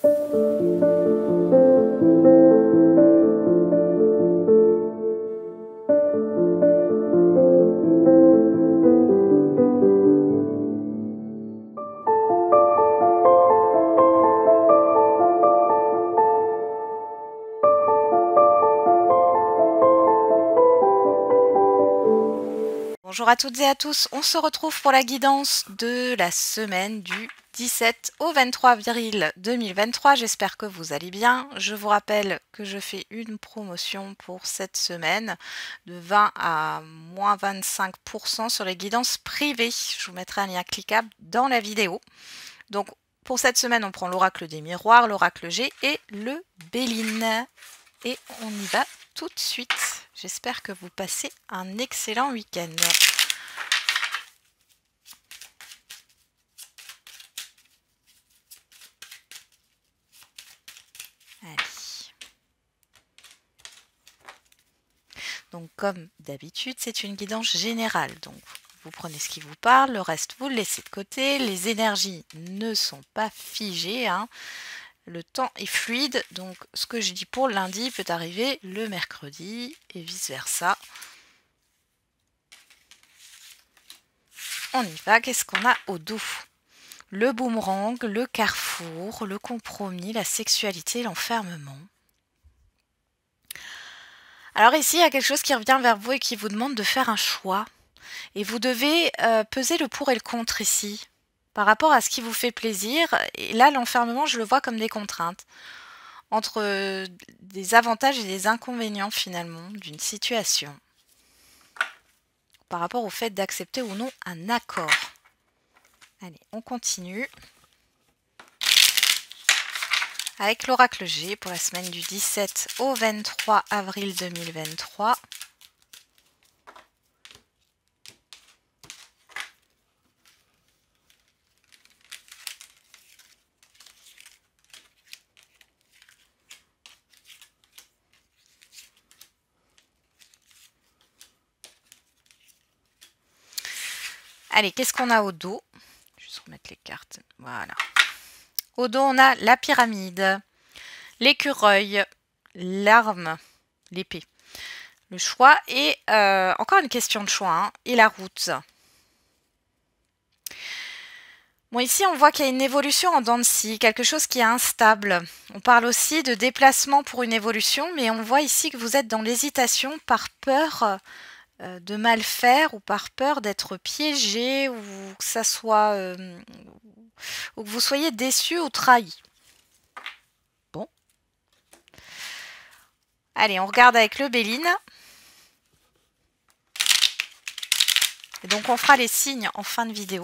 Bonjour à toutes et à tous, on se retrouve pour la guidance de la semaine du 17 au 23 avril 2023. J'espère que vous allez bien. Je vous rappelle que je fais une promotion pour cette semaine de 20 à moins 25% sur les guidances privées. Je vous mettrai un lien cliquable dans la vidéo. Donc pour cette semaine, on prend l'oracle des miroirs, l'oracle G et le Béline. Et on y va tout de suite. J'espère que vous passez un excellent week-end. Allez. Donc comme d'habitude, c'est une guidance générale. Donc vous prenez ce qui vous parle, le reste vous le laissez de côté. Les énergies ne sont pas figées, hein. Le temps est fluide, donc ce que je dis pour le lundi peut arriver le mercredi et vice-versa. On y va, qu'est-ce qu'on a au dos? Le boomerang, le carrefour, le compromis, la sexualité, l'enfermement. Alors ici, il y a quelque chose qui revient vers vous et qui vous demande de faire un choix. Et vous devez peser le pour et le contre ici, par rapport à ce qui vous fait plaisir. Et là, l'enfermement, je le vois comme des contraintes, entre des avantages et des inconvénients finalement d'une situation, par rapport au fait d'accepter ou non un accord. Allez, on continue avec l'oracle G pour la semaine du 17 au 23 avril 2023. Allez, qu'est-ce qu'on a au dos? Je vais juste remettre les cartes. Voilà. Au dos, on a la pyramide, l'écureuil, l'arme, l'épée, le choix et encore une question de choix, hein, et la route. Bon, ici, on voit qu'il y a une évolution en dents de scie, quelque chose qui est instable. On parle aussi de déplacement pour une évolution, mais on voit ici que vous êtes dans l'hésitation par peur de mal faire ou par peur d'être piégé ou que ça soit ou que vous soyez déçu ou trahi. Bon. Allez, on regarde avec le Béline. Et donc on fera les signes en fin de vidéo,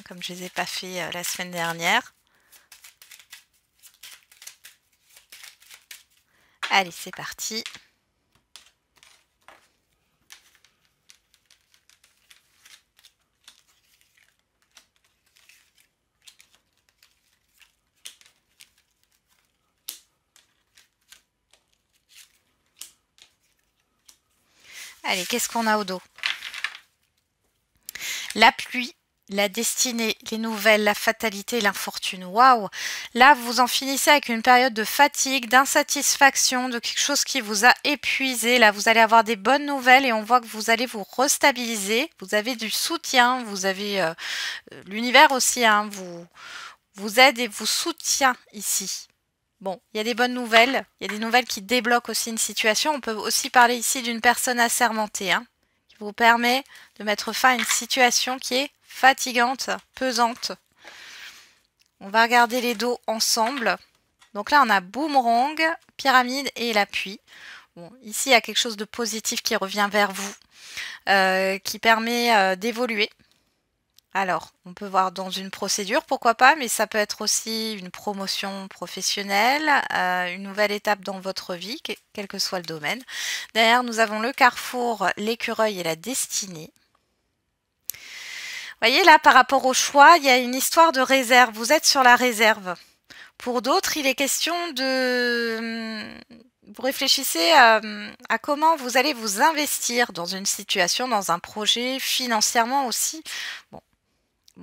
comme je ne les ai pas fait la semaine dernière. Allez, c'est parti. Allez, qu'est-ce qu'on a au dos? La pluie, la destinée, les nouvelles, la fatalité, l'infortune. Waouh! Là, vous en finissez avec une période de fatigue, d'insatisfaction, de quelque chose qui vous a épuisé. Là, vous allez avoir des bonnes nouvelles et on voit que vous allez vous restabiliser. Vous avez du soutien, vous avez l'univers aussi, hein, vous aide et vous soutient ici. Bon, il y a des bonnes nouvelles, il y a des nouvelles qui débloquent aussi une situation. On peut aussi parler ici d'une personne assermentée, hein, qui vous permet de mettre fin à une situation qui est fatigante, pesante. On va regarder les dos ensemble. Donc là, on a boomerang, pyramide et l'appui. Bon, ici, il y a quelque chose de positif qui revient vers vous, qui permet d'évoluer. Alors, on peut voir dans une procédure, pourquoi pas, mais ça peut être aussi une promotion professionnelle, une nouvelle étape dans votre vie, quel que soit le domaine. Derrière, nous avons le carrefour, l'écureuil et la destinée. Vous voyez là, par rapport au choix, il y a une histoire de réserve. Vous êtes sur la réserve. Pour d'autres, il est question de... Vous réfléchissez à comment vous allez vous investir dans une situation, dans un projet, financièrement aussi. Bon.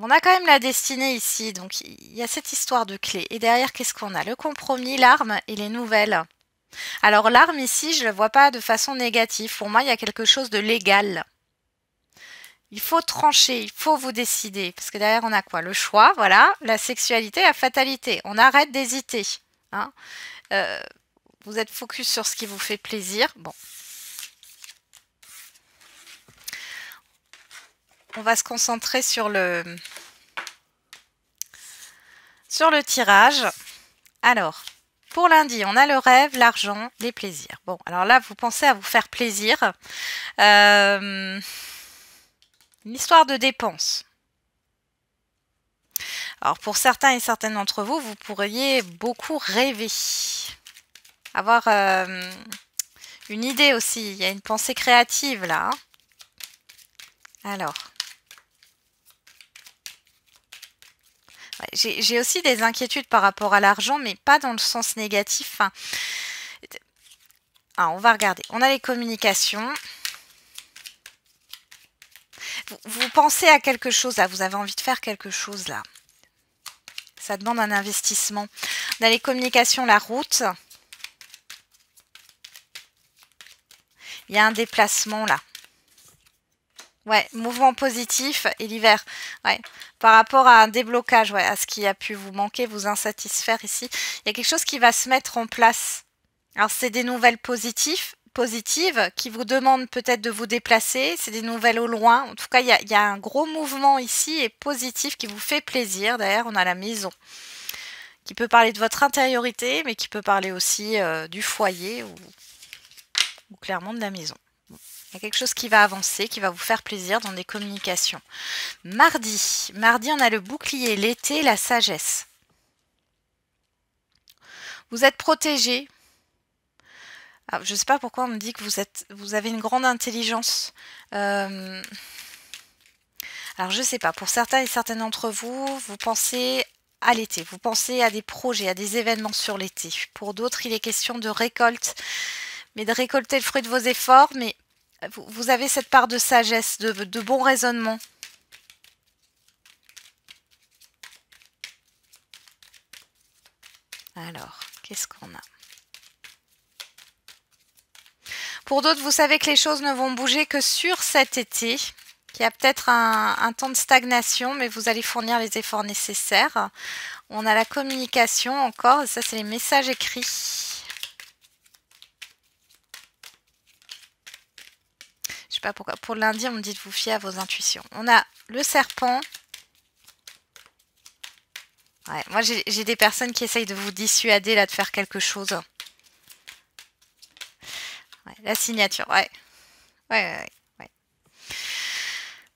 On a quand même la destinée ici, donc il y a cette histoire de clé. Et derrière, qu'est-ce qu'on a? Le compromis, l'arme et les nouvelles. Alors l'arme ici, je ne le vois pas de façon négative. Pour moi, il y a quelque chose de légal. Il faut trancher, il faut vous décider. Parce que derrière, on a quoi? Le choix, voilà. La sexualité, la fatalité. On arrête d'hésiter. Hein. Vous êtes focus sur ce qui vous fait plaisir. Bon. On va se concentrer sur le tirage. Alors, pour lundi, on a le rêve, l'argent, les plaisirs. Bon, alors là, vous pensez à vous faire plaisir. Une histoire de dépenses. Alors, pour certains et certaines d'entre vous, vous pourriez beaucoup rêver. Avoir une idée aussi. Il y a une pensée créative là. Alors. Ouais, j'ai aussi des inquiétudes par rapport à l'argent, mais pas dans le sens négatif. Enfin, on va regarder. On a les communications. Vous pensez à quelque chose là. Vous avez envie de faire quelque chose là. Ça demande un investissement. On a les communications, la route. Il y a un déplacement là. Ouais, mouvement positif et l'hiver. Ouais, par rapport à un déblocage, ouais, à ce qui a pu vous manquer, vous insatisfaire ici. Il y a quelque chose qui va se mettre en place. Alors, c'est des nouvelles positives qui vous demandent peut-être de vous déplacer. C'est des nouvelles au loin. En tout cas, il y a un gros mouvement ici et positif qui vous fait plaisir. Derrière, on a la maison qui peut parler de votre intériorité, mais qui peut parler aussi du foyer ou clairement de la maison. Il y a quelque chose qui va avancer, qui va vous faire plaisir dans des communications. Mardi, on a le bouclier, l'été, la sagesse. Vous êtes protégé. Alors, je ne sais pas pourquoi on me dit que vous avez une grande intelligence. Alors, je ne sais pas. Pour certains et certaines d'entre vous, vous pensez à l'été. Vous pensez à des projets, à des événements sur l'été. Pour d'autres, il est question de récolte. Mais de récolter le fruit de vos efforts, mais vous avez cette part de sagesse, de bon raisonnement. Alors, qu'est-ce qu'on a? Pour d'autres, vous savez que les choses ne vont bouger que sur cet été, qu'il y a peut-être un temps de stagnation, mais vous allez fournir les efforts nécessaires. On a la communication encore, et ça c'est les messages écrits. Je sais pas pourquoi. Pour lundi, on me dit de vous fier à vos intuitions. On a le serpent. Ouais, moi, j'ai des personnes qui essayent de vous dissuader là de faire quelque chose. Ouais, la signature, ouais. Ouais.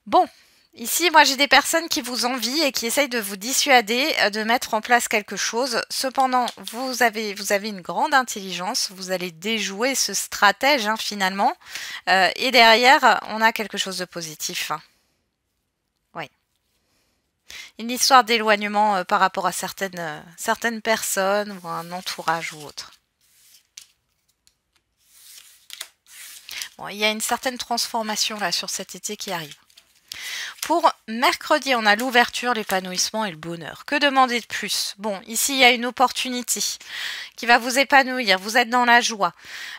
Bon, ici, moi, j'ai des personnes qui vous envient et qui essayent de vous dissuader de mettre en place quelque chose. Cependant, vous avez une grande intelligence. Vous allez déjouer ce stratège, hein, finalement. Et derrière, on a quelque chose de positif. Oui. Une histoire d'éloignement par rapport à certaines personnes ou un entourage ou autre. Bon, il y a une certaine transformation là sur cet été qui arrive. Pour mercredi, on a l'ouverture, l'épanouissement et le bonheur. Que demander de plus? Bon, ici, il y a une opportunité qui va vous épanouir. Vous êtes dans la joie.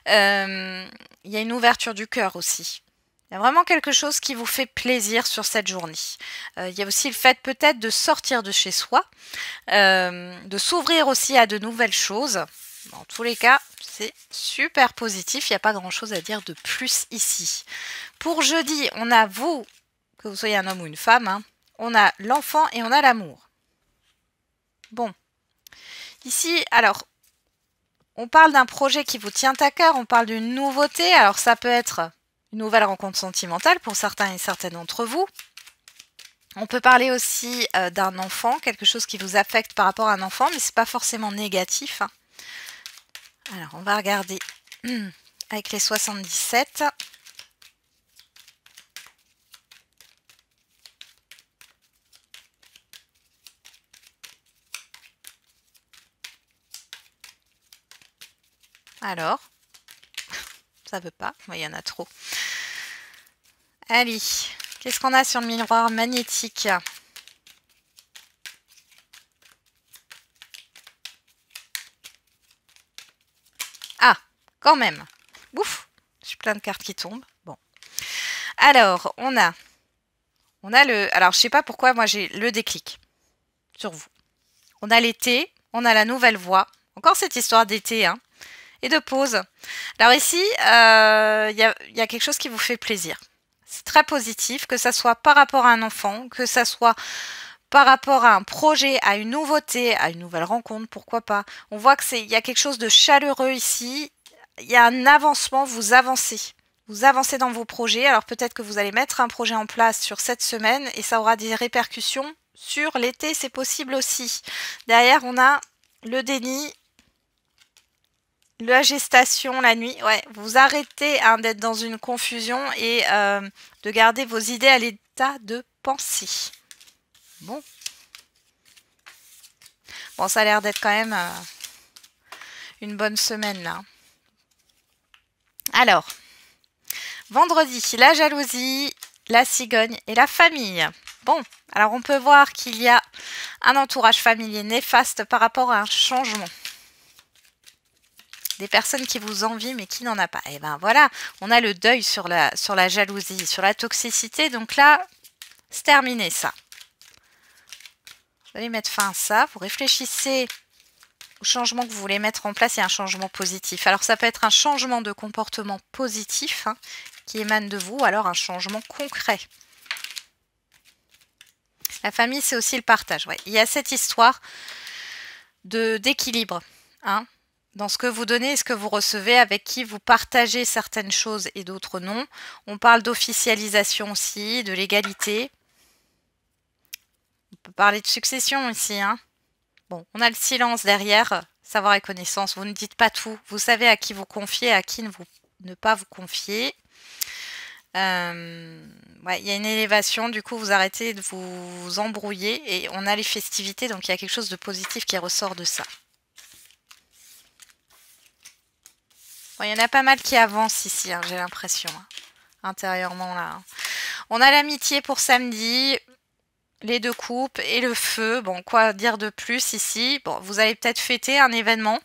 Il y a une ouverture du cœur aussi. Il y a vraiment quelque chose qui vous fait plaisir sur cette journée. Il y a aussi le fait peut-être de sortir de chez soi, de s'ouvrir aussi à de nouvelles choses. Dans tous les cas, c'est super positif. Il n'y a pas grand-chose à dire de plus ici. Pour jeudi, on a vous, que vous soyez un homme ou une femme, hein, on a l'enfant et on a l'amour. Bon. Ici, alors, on parle d'un projet qui vous tient à cœur, on parle d'une nouveauté. Alors, ça peut être une nouvelle rencontre sentimentale pour certains et certaines d'entre vous. On peut parler aussi d'un enfant, quelque chose qui vous affecte par rapport à un enfant, mais ce n'est pas forcément négatif. Hein. Alors, on va regarder avec les 77. Alors, ça veut pas, il y en a trop. Allez, qu'est-ce qu'on a sur le miroir magnétique? quand même. Ouf, j'ai plein de cartes qui tombent. Bon. Alors, on a le... Alors, je sais pas pourquoi, moi, j'ai le déclic sur vous. On a l'été, on a la nouvelle voie. Encore cette histoire d'été, hein, et de pause. Alors ici, y a quelque chose qui vous fait plaisir. C'est très positif, que ça soit par rapport à un enfant, que ça soit par rapport à un projet, à une nouveauté, à une nouvelle rencontre, pourquoi pas. On voit que y a quelque chose de chaleureux ici. Il y a un avancement, vous avancez. Vous avancez dans vos projets. Alors peut-être que vous allez mettre un projet en place sur cette semaine et ça aura des répercussions sur l'été, c'est possible aussi. Derrière, on a le déni, la gestation, la nuit. Ouais, vous arrêtez hein, d'être dans une confusion et de garder vos idées à l'état de pensée. Bon. Bon, ça a l'air d'être quand même une bonne semaine là. Alors, vendredi, la jalousie, la cigogne et la famille. Bon, alors on peut voir qu'il y a un entourage familier néfaste par rapport à un changement. Des personnes qui vous envient mais qui n'en a pas. Et ben voilà, on a le deuil sur la jalousie, sur la toxicité. Donc là, c'est terminé ça. Vous allez mettre fin à ça. Vous réfléchissez au changement que vous voulez mettre en place et un changement positif. Alors ça peut être un changement de comportement positif hein, qui émane de vous, alors un changement concret. La famille, c'est aussi le partage. Ouais. Il y a cette histoire d'équilibre hein, dans ce que vous donnez et ce que vous recevez, avec qui vous partagez certaines choses et d'autres non. On parle d'officialisation aussi, de l'égalité. On peut parler de succession ici. Hein. Bon, on a le silence derrière, savoir et connaissance. Vous ne dites pas tout. Vous savez à qui vous confier, à qui ne pas vous confier. Ouais, il y a une élévation, du coup vous arrêtez de vous embrouiller et on a les festivités, donc il y a quelque chose de positif qui ressort de ça. Bon, il y en a pas mal qui avancent ici, hein, j'ai l'impression, hein, intérieurement là. Hein. On a l'amitié pour samedi, les deux coupes et le feu. Bon, quoi dire de plus ici? Bon, vous allez peut-être fêter un événement.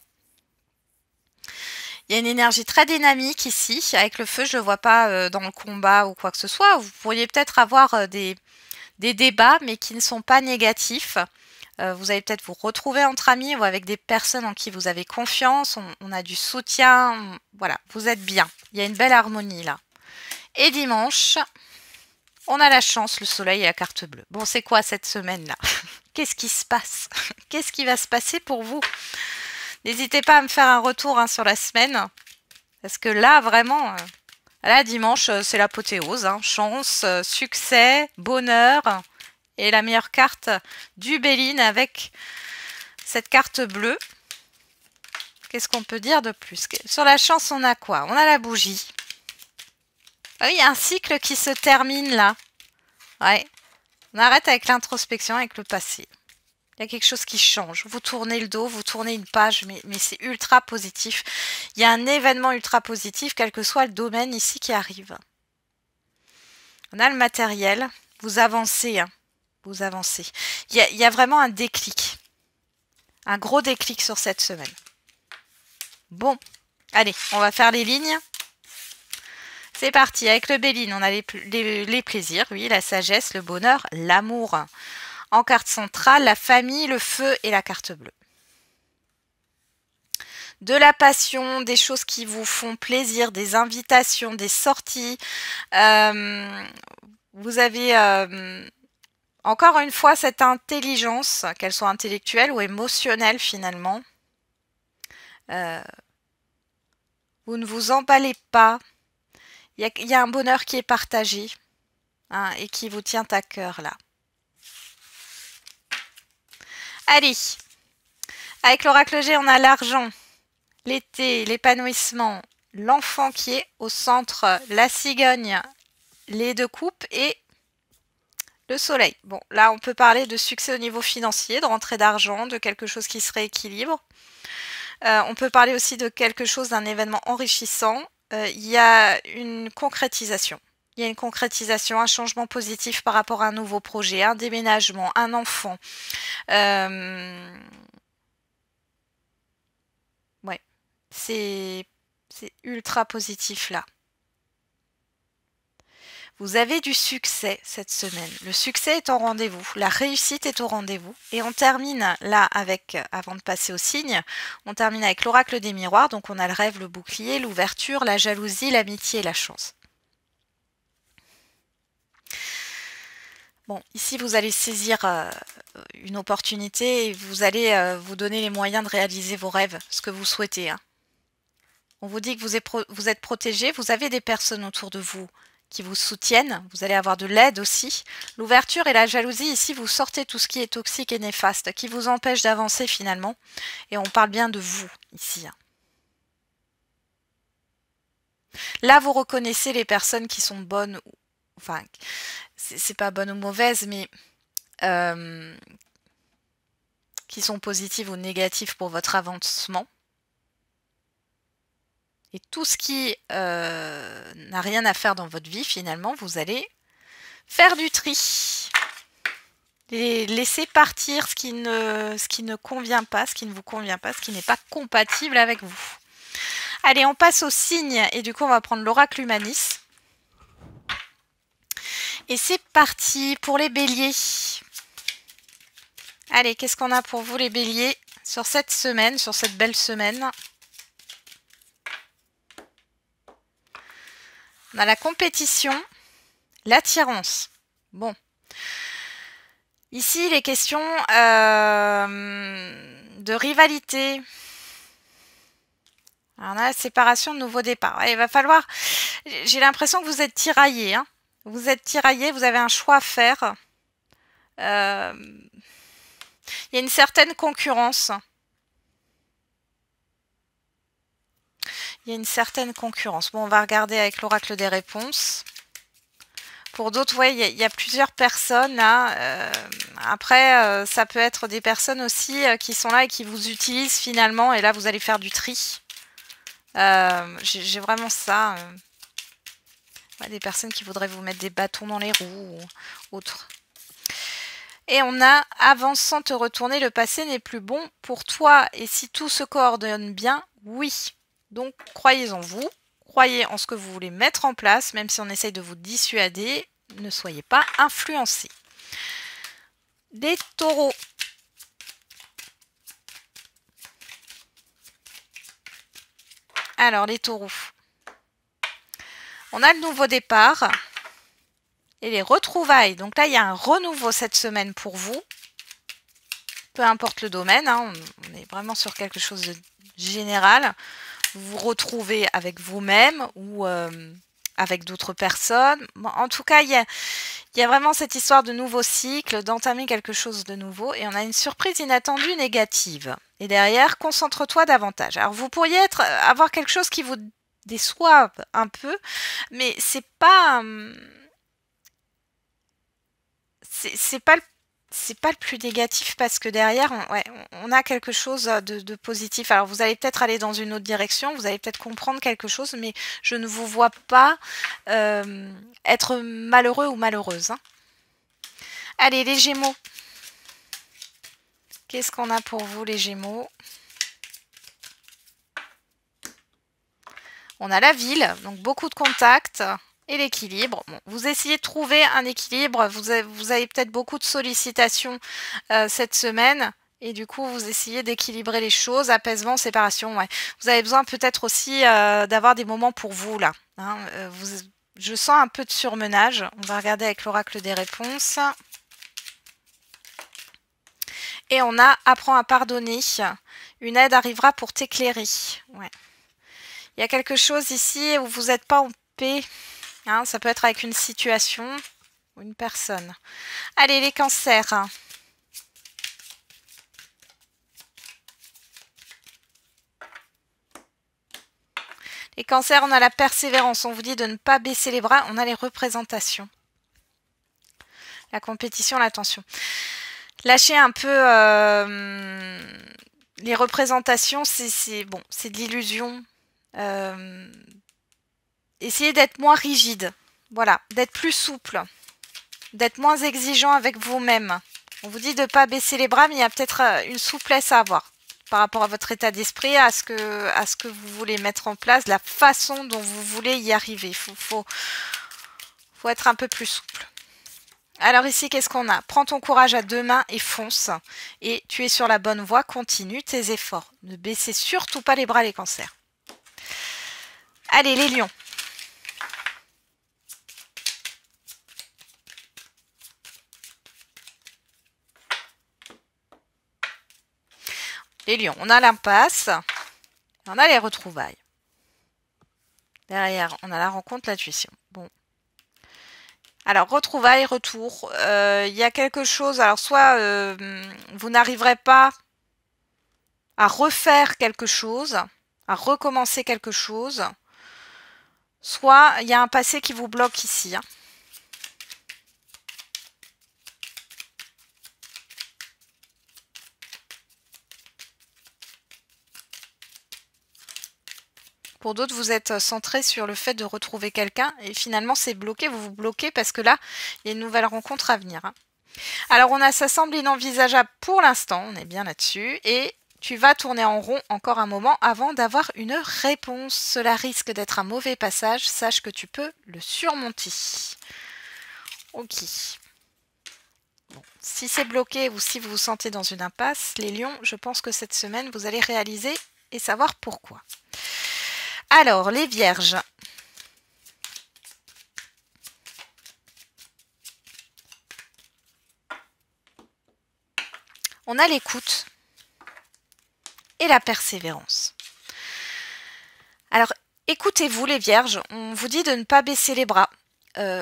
Il y a une énergie très dynamique ici. Avec le feu, je ne le vois pas dans le combat ou quoi que ce soit. Vous pourriez peut-être avoir des débats, mais qui ne sont pas négatifs. Vous allez peut-être vous retrouver entre amis ou avec des personnes en qui vous avez confiance. On a du soutien. Voilà, vous êtes bien. Il y a une belle harmonie là. Et dimanche, on a la chance, le soleil et la carte bleue. Bon, c'est quoi cette semaine-là? Qu'est-ce qui se passe? Qu'est-ce qui va se passer pour vous? N'hésitez pas à me faire un retour hein, sur la semaine. Parce que là, vraiment, là, dimanche, c'est l'apothéose. Hein. Chance, succès, bonheur. Et la meilleure carte du Béline avec cette carte bleue. Qu'est-ce qu'on peut dire de plus? Sur la chance, on a quoi? On a la bougie. Ah oui, il y a un cycle qui se termine là. Ouais. On arrête avec l'introspection, avec le passé. Il y a quelque chose qui change. Vous tournez le dos, vous tournez une page, mais c'est ultra positif. Il y a un événement ultra positif, quel que soit le domaine ici qui arrive. On a le matériel. Vous avancez. Hein. Vous avancez. Il y a vraiment un déclic. Un gros déclic sur cette semaine. Bon. Allez, on va faire les lignes. C'est parti. Avec le Béline, on a les plaisirs, oui, la sagesse, le bonheur, l'amour. En carte centrale, la famille, le feu et la carte bleue. De la passion, des choses qui vous font plaisir, des invitations, des sorties. Vous avez encore une fois cette intelligence, qu'elle soit intellectuelle ou émotionnelle finalement. Vous ne vous emballez pas. Il y a un bonheur qui est partagé hein, et qui vous tient à cœur là. Allez, avec l'oracle G, on a l'argent, l'été, l'épanouissement, l'enfant qui est au centre, la cigogne, les deux coupes et le soleil. Bon, là, on peut parler de succès au niveau financier, de rentrée d'argent, de quelque chose qui se rééquilibre. On peut parler aussi de quelque chose, d'un événement enrichissant. Il y a une concrétisation. Il y a une concrétisation, un changement positif par rapport à un nouveau projet, un déménagement, un enfant. Ouais, c'est C'est ultra positif là. Vous avez du succès cette semaine. Le succès est au rendez-vous. La réussite est au rendez-vous. Et on termine là avec, avant de passer au signe, on termine avec l'oracle des miroirs. Donc on a le rêve, le bouclier, l'ouverture, la jalousie, l'amitié et la chance. Bon, ici vous allez saisir une opportunité et vous allez vous donner les moyens de réaliser vos rêves, ce que vous souhaitez. Hein. On vous dit que vous êtes protégé, vous avez des personnes autour de vous qui vous soutiennent, vous allez avoir de l'aide aussi. L'ouverture et la jalousie, ici, vous sortez tout ce qui est toxique et néfaste, qui vous empêche d'avancer finalement. Et on parle bien de vous, ici. Là, vous reconnaissez les personnes qui sont bonnes, enfin, c'est pas bonnes ou mauvaises, mais qui sont positives ou négatives pour votre avancement. Et tout ce qui n'a rien à faire dans votre vie, finalement, vous allez faire du tri. Et laisser partir ce qui ne convient pas, ce qui ne vous convient pas, ce qui n'est pas compatible avec vous. Allez, on passe au signe. Et du coup, on va prendre l'oracle Humanis. Et c'est parti pour les béliers. Allez, qu'est-ce qu'on a pour vous les béliers sur cette semaine, sur cette belle semaine? On a la compétition, l'attirance. Bon. Ici, les questions de rivalité. Alors, on a la séparation de nouveau départ. Ouais, il va falloir... J'ai l'impression que vous êtes tiraillés. Hein. Vous êtes tiraillés, vous avez un choix à faire. Il y a une certaine concurrence. Il y a une certaine concurrence. Bon, on va regarder avec l'oracle des réponses. Pour d'autres, ouais, il y a plusieurs personnes là. Après, ça peut être des personnes aussi qui sont là et qui vous utilisent finalement. Et là, vous allez faire du tri. J'ai vraiment ça. Ouais, des personnes qui voudraient vous mettre des bâtons dans les roues ou autre. Et on a « Avance sans te retourner, le passé n'est plus bon pour toi. Et si tout se coordonne bien, oui. » Donc, croyez en vous, croyez en ce que vous voulez mettre en place, même si on essaye de vous dissuader, ne soyez pas influencés. Des taureaux. Alors, les taureaux. On a le nouveau départ et les retrouvailles. Donc là, il y a un renouveau cette semaine pour vous. Peu importe le domaine, hein, on est vraiment sur quelque chose de général. Vous vous retrouvez avec vous-même ou avec d'autres personnes. Bon, en tout cas, il y a vraiment cette histoire de nouveau cycle, d'entamer quelque chose de nouveau. Et on a une surprise inattendue négative. Et derrière, concentre-toi davantage. Alors, vous pourriez avoir quelque chose qui vous déçoit un peu, mais c'est pas le plus négatif parce que derrière, on a quelque chose de positif. Alors, vous allez peut-être aller dans une autre direction, vous allez peut-être comprendre quelque chose, mais je ne vous vois pas être malheureux ou malheureuse. Hein. Allez, les Gémeaux. Qu'est-ce qu'on a pour vous, les Gémeaux? On a la ville, donc beaucoup de contacts. Et l'équilibre. Bon, vous essayez de trouver un équilibre. Vous avez peut-être beaucoup de sollicitations cette semaine. Et du coup, vous essayez d'équilibrer les choses. Apaisement, séparation. Ouais. Vous avez besoin peut-être aussi d'avoir des moments pour vous, là. Hein, je sens un peu de surmenage. On va regarder avec l'oracle des réponses. Et on a « Apprends à pardonner ». Une aide arrivera pour t'éclairer. Ouais. Il y a quelque chose ici où vous n'êtes pas en paix. Hein, ça peut être avec une situation ou une personne. Allez, les cancers. Les cancers, on a la persévérance. On vous dit de ne pas baisser les bras. On a les représentations. La compétition, l'attention. Lâchez un peu les représentations. C'est bon, c'est de l'illusion. Essayez d'être moins rigide, voilà, d'être plus souple, d'être moins exigeant avec vous-même. On vous dit de ne pas baisser les bras, mais il y a peut-être une souplesse à avoir par rapport à votre état d'esprit, à ce que vous voulez mettre en place, la façon dont vous voulez y arriver. Il faut être un peu plus souple. Alors ici, qu'est-ce qu'on a? Prends ton courage à deux mains et fonce. Et tu es sur la bonne voie, continue tes efforts. Ne baissez surtout pas les bras, les cancers. Allez, les lions. Les lions, on a l'impasse, on a les retrouvailles. Derrière, on a la rencontre, l'intuition. Bon. Alors, retrouvailles, retour. Il y a quelque chose, alors soit vous n'arriverez pas à refaire quelque chose, à recommencer quelque chose, soit il y a un passé qui vous bloque ici. Hein. Pour d'autres, vous êtes centré sur le fait de retrouver quelqu'un et finalement c'est bloqué, vous vous bloquez parce que là, il y a une nouvelle rencontre à venir. Hein. Alors on a ça semble inenvisageable pour l'instant, on est bien là-dessus, et tu vas tourner en rond encore un moment avant d'avoir une réponse. Cela risque d'être un mauvais passage, sache que tu peux le surmonter. Ok. Bon. Si c'est bloqué ou si vous vous sentez dans une impasse, les lions, je pense que cette semaine, vous allez réaliser et savoir pourquoi. Alors, les vierges. On a l'écoute et la persévérance. Alors, écoutez-vous les vierges, on vous dit de ne pas baisser les bras.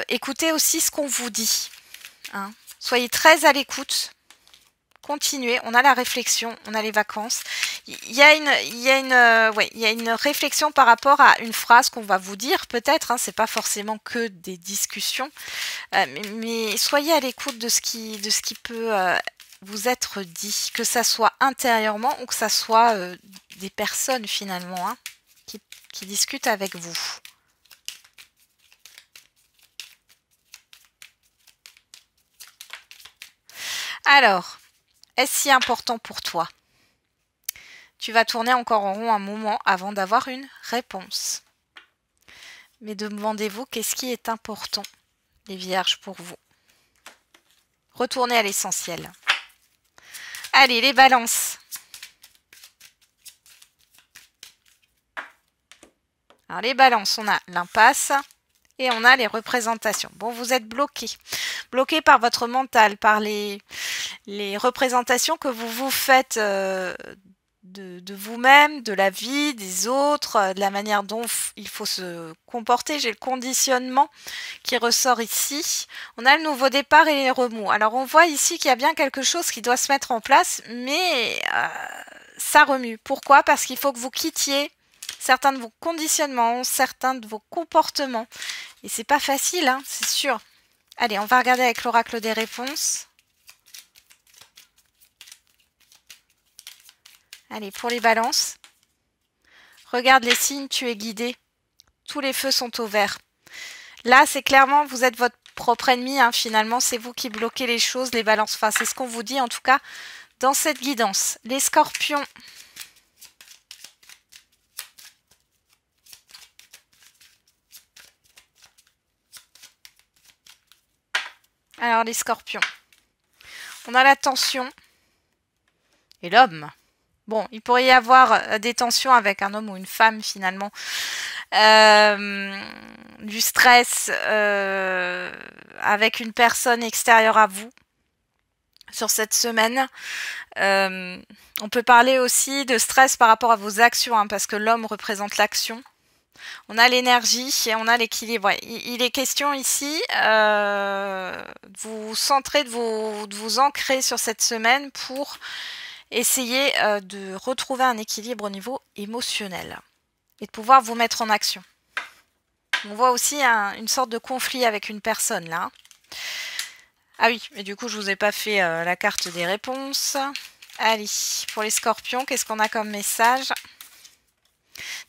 Écoutez aussi ce qu'on vous dit. Hein. Soyez très à l'écoute. Continuez, on a la réflexion, on a les vacances. Il y a une réflexion par rapport à une phrase qu'on va vous dire, peut-être, hein, c'est pas forcément que des discussions, mais soyez à l'écoute de ce qui peut vous être dit, que ça soit intérieurement ou que ça soit des personnes finalement hein, qui discutent avec vous. Alors, est-ce si important pour toi? Tu vas tourner encore en rond un moment avant d'avoir une réponse. Mais demandez-vous qu'est-ce qui est important, les vierges, pour vous. Retournez à l'essentiel. Allez, les balances. Alors, les balances, on a l'impasse et on a les représentations. Bon, vous êtes bloqués. Bloqués par votre mental, par les représentations que vous vous faites de vous-même, de la vie, des autres, de la manière dont il faut se comporter. J'ai le conditionnement qui ressort ici. On a le nouveau départ et les remous. Alors on voit ici qu'il y a bien quelque chose qui doit se mettre en place, mais ça remue. Pourquoi? Parce qu'il faut que vous quittiez certains de vos conditionnements, certains de vos comportements. Et c'est pas facile, hein, c'est sûr. Allez, on va regarder avec l'oracle des réponses. Allez, pour les balances. Regarde les signes, tu es guidé. Tous les feux sont au vert. Là, c'est clairement, vous êtes votre propre ennemi. Hein, finalement, c'est vous qui bloquez les choses, les balances. Enfin, c'est ce qu'on vous dit, en tout cas, dans cette guidance. Les scorpions. Alors, les scorpions. On a la tension. Et l'homme. Bon, il pourrait y avoir des tensions avec un homme ou une femme, finalement. Du stress avec une personne extérieure à vous sur cette semaine. On peut parler aussi de stress par rapport à vos actions, hein, parce que l'homme représente l'action. On a l'énergie et on a l'équilibre. Il est question ici de vous centrer, de vous ancrer sur cette semaine pour essayer de retrouver un équilibre au niveau émotionnel et de pouvoir vous mettre en action. On voit aussi une sorte de conflit avec une personne là. Ah oui, mais du coup je vous ai pas fait la carte des réponses. Allez, pour les scorpions, qu'est-ce qu'on a comme message?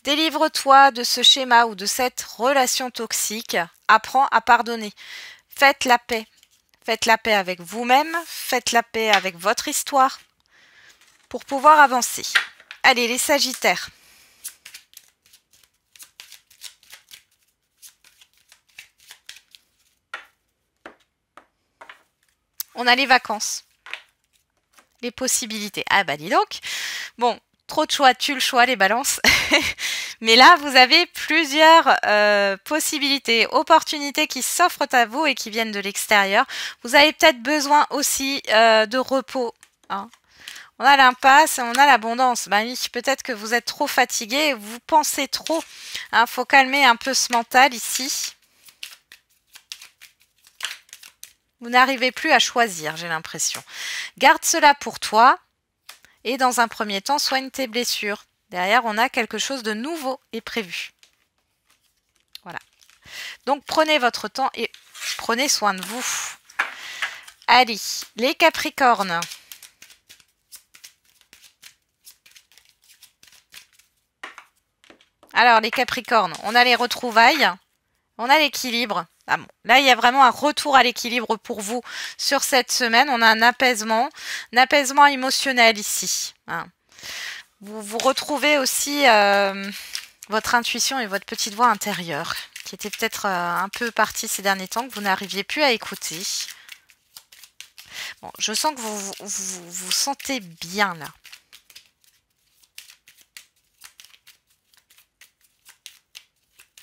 Délivre-toi de ce schéma ou de cette relation toxique. Apprends à pardonner. Faites la paix. Faites la paix avec vous-même. Faites la paix avec votre histoire pour pouvoir avancer. Allez, les Sagittaires. On a les vacances. Les possibilités. Ah bah dis donc. Bon, trop de choix, tue le choix, les balances. Mais là, vous avez plusieurs possibilités, opportunités qui s'offrent à vous et qui viennent de l'extérieur. Vous avez peut-être besoin aussi de repos. Hein. On a l'impasse et on a l'abondance. Ben oui, peut-être que vous êtes trop fatigué, vous pensez trop. Hein, faut calmer un peu ce mental ici. Vous n'arrivez plus à choisir, j'ai l'impression. Garde cela pour toi. Et dans un premier temps, soigne tes blessures. Derrière, on a quelque chose de nouveau et prévu. Voilà. Donc, prenez votre temps et prenez soin de vous. Allez, les Capricornes. Alors, les Capricornes, on a les retrouvailles, on a l'équilibre. Ah bon, là, il y a vraiment un retour à l'équilibre pour vous sur cette semaine. On a un apaisement émotionnel ici. Hein. Vous retrouvez aussi votre intuition et votre petite voix intérieure, qui était peut-être un peu partie ces derniers temps, que vous n'arriviez plus à écouter. Bon, je sens que vous sentez bien là.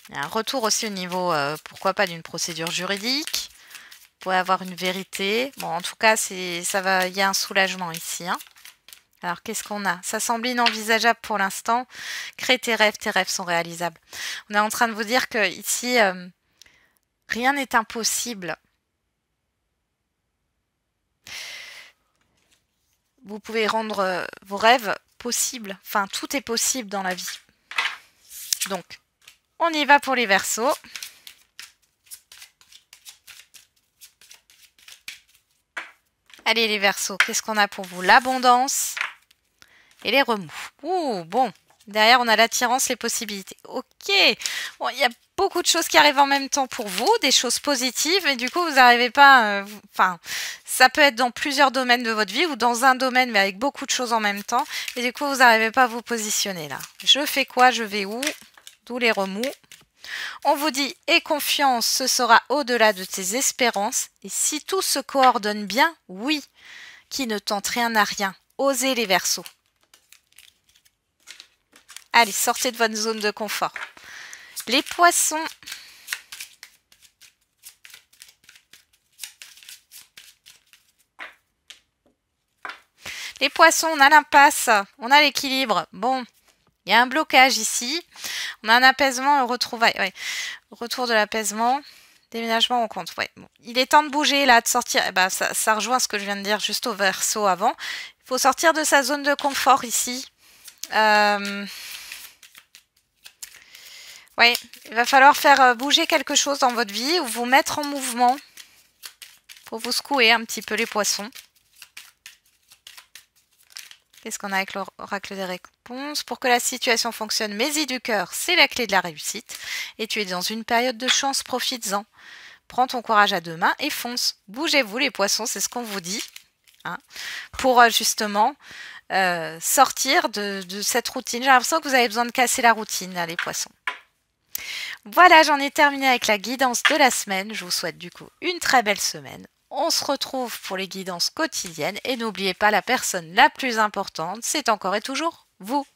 Il y a un retour aussi au niveau, pourquoi pas, d'une procédure juridique. Vous pouvez avoir une vérité. Bon, en tout cas, il y a un soulagement ici. Hein. Alors, qu'est-ce qu'on a? Ça semble inenvisageable pour l'instant. Crée tes rêves sont réalisables. On est en train de vous dire que ici, rien n'est impossible. Vous pouvez rendre vos rêves possibles. Enfin, tout est possible dans la vie. Donc, on y va pour les Verseaux. Allez, les Verseaux, qu'est-ce qu'on a pour vous? L'abondance et les remous. Ouh, bon. Derrière, on a l'attirance, les possibilités. Ok. Bon, il y a beaucoup de choses qui arrivent en même temps pour vous, des choses positives, et du coup, vous n'arrivez pas... Enfin, ça peut être dans plusieurs domaines de votre vie, ou dans un domaine, mais avec beaucoup de choses en même temps, et du coup, vous n'arrivez pas à vous positionner là. Je fais quoi? Je vais où? D'où les remous. On vous dit, aie confiance, ce sera au-delà de tes espérances. Et si tout se coordonne bien, oui, qui ne tente rien à rien. Osez les Verseaux. Allez, sortez de votre zone de confort. Les Poissons. Les Poissons, on a l'impasse, on a l'équilibre. Bon, il y a un blocage ici. On a un apaisement, un retrouvaille. Ouais. Retour de l'apaisement. Déménagement, on compte. Ouais. Bon. Il est temps de bouger, là, de sortir. Eh ben, ça rejoint ce que je viens de dire juste au Verseau avant. Il faut sortir de sa zone de confort ici. Ouais, il va falloir faire bouger quelque chose dans votre vie ou vous mettre en mouvement. Pour vous secouer un petit peu les Poissons. Qu'est-ce qu'on a avec l'oracle des récompenses? Pour que la situation fonctionne, mets-y du cœur, c'est la clé de la réussite. Et tu es dans une période de chance, profites-en. Prends ton courage à deux mains et fonce. Bougez-vous les Poissons, c'est ce qu'on vous dit. Hein, pour justement sortir de cette routine. J'ai l'impression que vous avez besoin de casser la routine, là, les Poissons. Voilà, j'en ai terminé avec la guidance de la semaine. Je vous souhaite du coup une très belle semaine. On se retrouve pour les guidances quotidiennes et n'oubliez pas, la personne la plus importante, c'est encore et toujours vous.